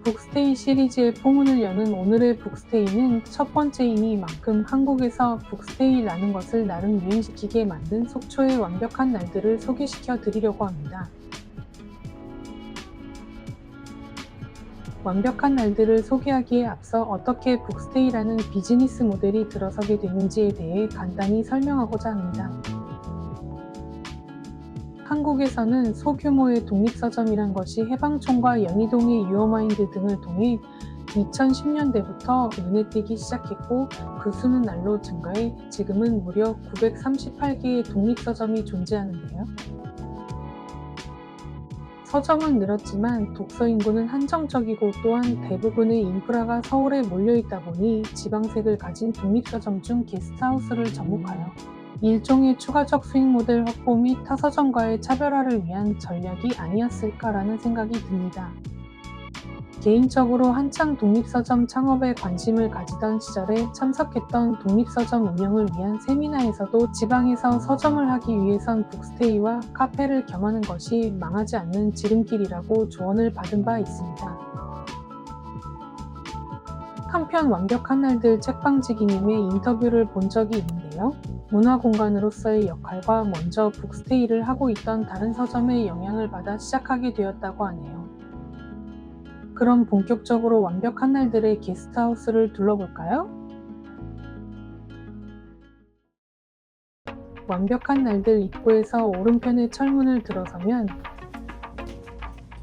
북스테이 시리즈의 포문을 여는 오늘의 북스테이는 첫 번째이니만큼 한국에서 북스테이라는 것을 나름 유행시키게 만든 속초의 완벽한 날들을 소개시켜 드리려고 합니다. 완벽한 날들을 소개하기에 앞서 어떻게 북스테이라는 비즈니스 모델이 들어서게 됐는지에 대해 간단히 설명하고자 합니다. 한국에서는 소규모의 독립서점이란 것이 해방촌과 연희동의 유어마인드 등을 통해 2010년대부터 눈에 띄기 시작했고 그 수는 날로 증가해 지금은 무려 938개의 독립서점이 존재하는데요. 서점은 늘었지만 독서 인구는 한정적이고 또한 대부분의 인프라가 서울에 몰려있다 보니 지방색을 가진 독립서점 중 게스트하우스를 접목하여 일종의 추가적 수익 모델 확보 및 타서점과의 차별화를 위한 전략이 아니었을까라는 생각이 듭니다. 개인적으로 한창 독립서점 창업에 관심을 가지던 시절에 참석했던 독립서점 운영을 위한 세미나에서도 지방에서 서점을 하기 위해선 북스테이와 카페를 겸하는 것이 망하지 않는 지름길이라고 조언을 받은 바 있습니다. 한편 완벽한 날들 책방지기님의 인터뷰를 본 적이 있는데요. 문화공간으로서의 역할과 먼저 북스테이를 하고 있던 다른 서점의 영향을 받아 시작하게 되었다고 하네요. 그럼 본격적으로 완벽한 날들의 게스트하우스를 둘러볼까요? 완벽한 날들 입구에서 오른편의 철문을 들어서면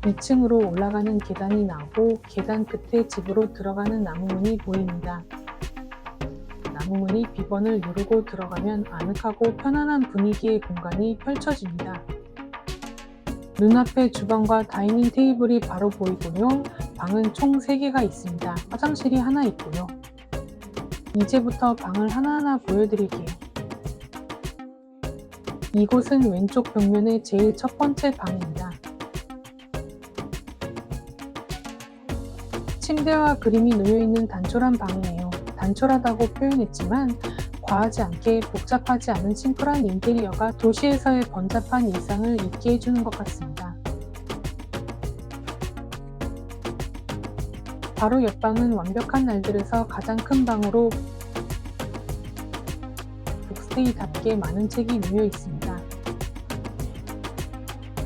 2층으로 올라가는 계단이 나오고 계단 끝에 집으로 들어가는 나무문이 보입니다. 나무문이 비번을 누르고 들어가면 아늑하고 편안한 분위기의 공간이 펼쳐집니다. 눈앞에 주방과 다이닝 테이블이 바로 보이고요. 방은 총 3개가 있습니다. 화장실이 하나 있고요. 이제부터 방을 하나하나 보여드릴게요. 이곳은 왼쪽 벽면의 제일 첫 번째 방입니다. 침대와 그림이 놓여있는 단촐한 방이에요. 단촐하다고 표현했지만 과하지 않게 복잡하지 않은 심플한 인테리어가 도시에서의 번잡한 일상을 잊게 해주는 것 같습니다. 바로 옆방은 완벽한 날들에서 가장 큰 방으로 북스테이답게 많은 책이 놓여 있습니다.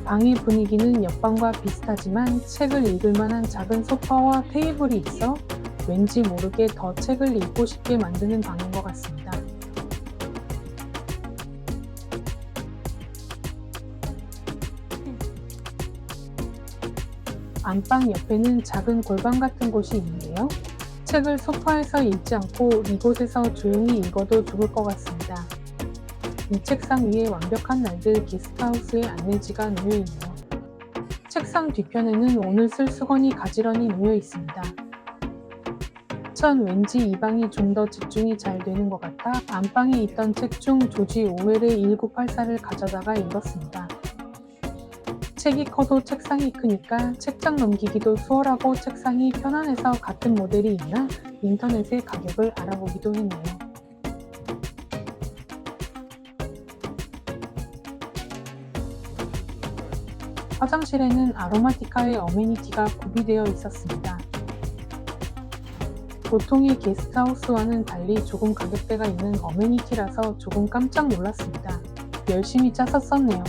방의 분위기는 옆방과 비슷하지만 책을 읽을 만한 작은 소파와 테이블이 있어 왠지 모르게 더 책을 읽고 싶게 만드는 방인 것 같습니다. 안방 옆에는 작은 골방 같은 곳이 있는데요. 책을 소파에서 읽지 않고 이곳에서 조용히 읽어도 좋을 것 같습니다. 이 책상 위에 완벽한 날들 게스트하우스의 안내지가 놓여있네요. 책상 뒤편에는 오늘 쓸 수건이 가지런히 놓여 있습니다. 전 왠지 이 방이 좀 더 집중이 잘 되는 것 같아 안방에 있던 책 중 조지 오웰의 1984를 가져다가 읽었습니다. 책이 커도 책상이 크니까 책장 넘기기도 수월하고 책상이 편안해서 같은 모델이 있나 인터넷에 가격을 알아보기도 했네요. 화장실에는 아로마티카의 어메니티가 구비되어 있었습니다. 보통의 게스트하우스와는 달리 조금 가격대가 있는 어메니티라서 조금 깜짝 놀랐습니다. 열심히 짜서 썼네요.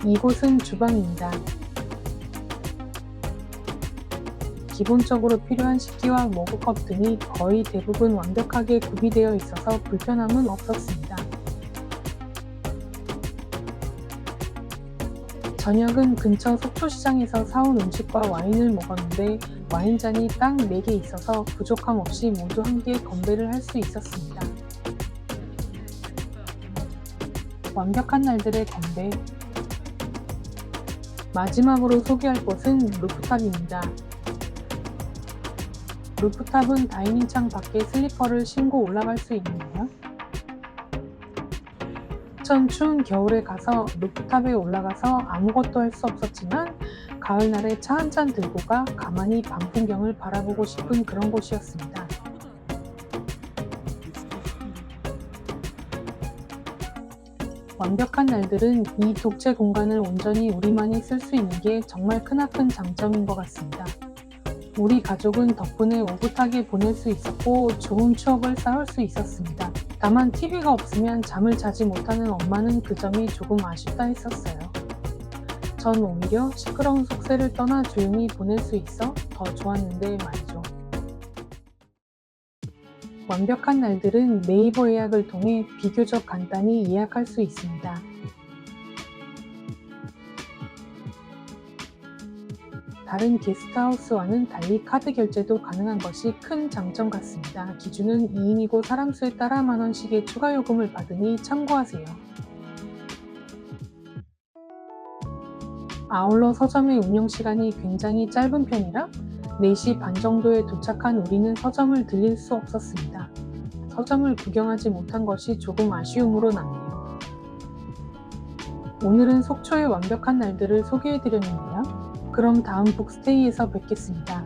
이곳은 주방입니다. 기본적으로 필요한 식기와 머그컵 등이 거의 대부분 완벽하게 구비되어 있어서 불편함은 없었습니다. 저녁은 근처 속초시장에서 사온 음식과 와인을 먹었는데 와인잔이 딱 4개 있어서 부족함 없이 모두 함께 건배를 할 수 있었습니다. 완벽한 날들의 건배. 마지막으로 소개할 곳은 루프탑입니다. 루프탑은 다이닝창 밖에 슬리퍼를 신고 올라갈 수 있는데요. 전 추운 겨울에 가서 루프탑에 올라가서 아무것도 할 수 없었지만 가을날에 차 한 잔 들고 가 가만히 밤 풍경을 바라보고 싶은 그런 곳이었습니다. 완벽한 날들은 이 독채 공간을 온전히 우리만이 쓸 수 있는 게 정말 크나큰 장점인 것 같습니다. 우리 가족은 덕분에 오붓하게 보낼 수 있었고 좋은 추억을 쌓을 수 있었습니다. 다만 TV가 없으면 잠을 자지 못하는 엄마는 그 점이 조금 아쉽다 했었어요. 전 오히려 시끄러운 속세를 떠나 조용히 보낼 수 있어 더 좋았는데 말이죠. 완벽한 날들은 네이버 예약을 통해 비교적 간단히 예약할 수 있습니다. 다른 게스트하우스와는 달리 카드 결제도 가능한 것이 큰 장점 같습니다. 기준은 2인이고 사람 수에 따라 만원씩의 추가 요금을 받으니 참고하세요. 아울러 서점의 운영시간이 굉장히 짧은 편이라 4시 반 정도에 도착한 우리는 서점을 들릴 수 없었습니다. 서점을 구경하지 못한 것이 조금 아쉬움으로 남네요. 오늘은 속초의 완벽한 날들을 소개해드렸는데요. 그럼 다음 북스테이에서 뵙겠습니다.